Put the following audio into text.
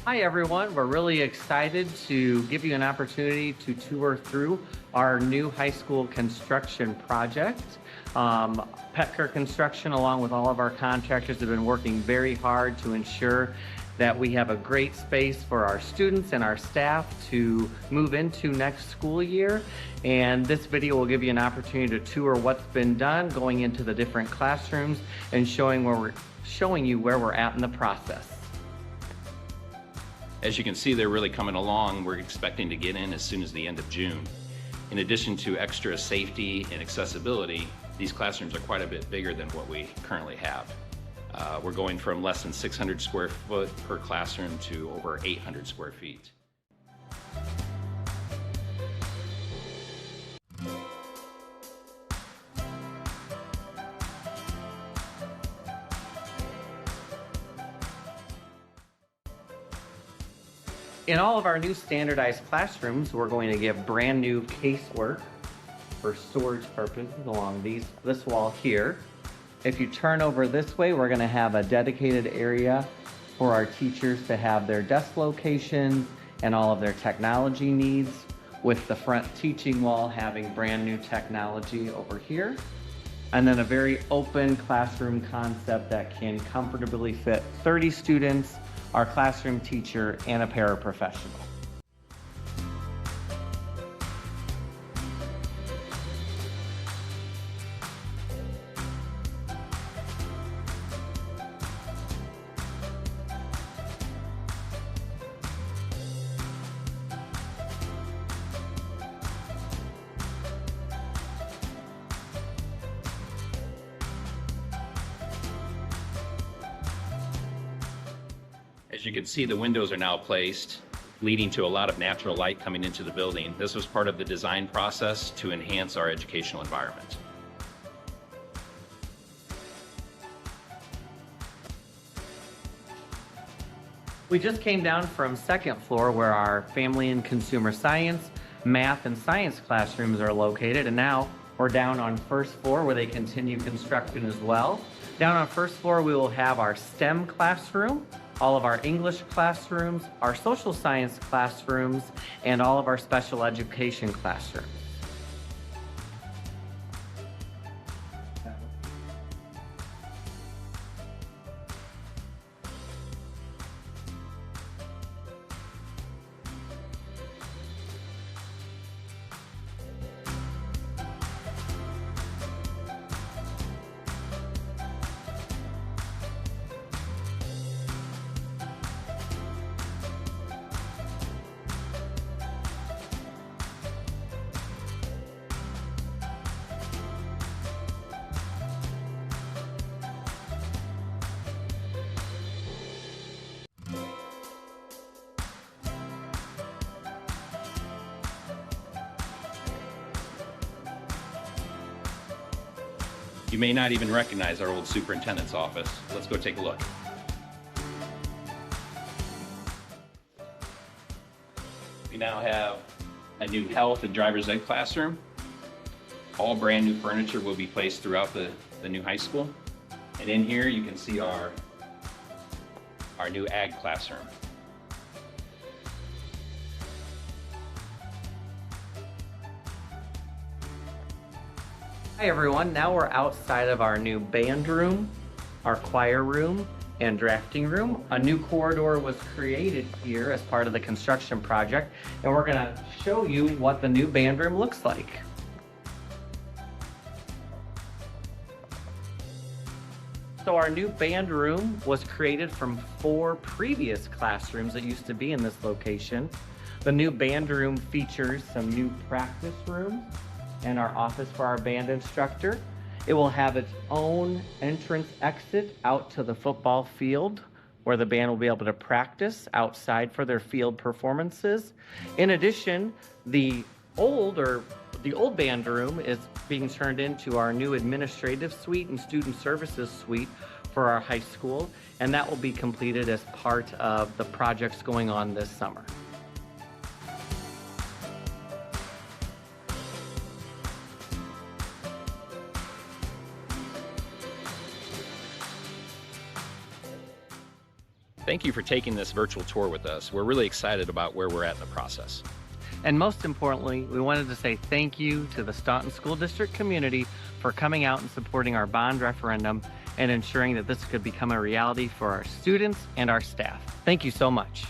Hi everyone, we're really excited to give you an opportunity to tour through our new high school construction project. Petker Construction, along with all of our contractors, have been working very hard to ensure that we have a great space for our students and our staff to move into next school year. And this video will give you an opportunity to tour what's been done, going into the different classrooms and showing you where we're at in the process. As you can see, they're really coming along. We're expecting to get in as soon as the end of June. In addition to extra safety and accessibility, these classrooms are quite a bit bigger than what we currently have. We're going from less than 600 square foot per classroom to over 800 square feet. In all of our new standardized classrooms, we're going to give brand new casework for storage purposes along this wall here. If you turn over this way, we're going to have a dedicated area for our teachers to have their desk locations and all of their technology needs, with the front teaching wall having brand new technology over here. And then a very open classroom concept that can comfortably fit 30 students, our classroom teacher, and a paraprofessional. As you can see, the windows are now placed, leading to a lot of natural light coming into the building. This was part of the design process to enhance our educational environment. We just came down from second floor where our family and consumer science, math, and science classrooms are located, and now we're down on first floor where they continue construction as well. Down on first floor, we will have our STEM classroom, all of our English classrooms, our social science classrooms, and all of our special education classrooms. You may not even recognize our old superintendent's office. Let's go take a look. We now have a new health and driver's ed classroom. All brand new furniture will be placed throughout the new high school. And in here you can see our new ag classroom. Hi everyone, now we're outside of our new band room, our choir room, and drafting room. A new corridor was created here as part of the construction project, and we're gonna show you what the new band room looks like. So our new band room was created from 4 previous classrooms that used to be in this location. The new band room features some new practice rooms and our office for our band instructor. It will have its own entrance exit out to the football field where the band will be able to practice outside for their field performances. In addition, the old band room is being turned into our new administrative suite and student services suite for our high school, and that will be completed as part of the projects going on this summer. Thank you for taking this virtual tour with us. We're really excited about where we're at in the process. And most importantly, we wanted to say thank you to the Staunton School District community for coming out and supporting our bond referendum and ensuring that this could become a reality for our students and our staff. Thank you so much.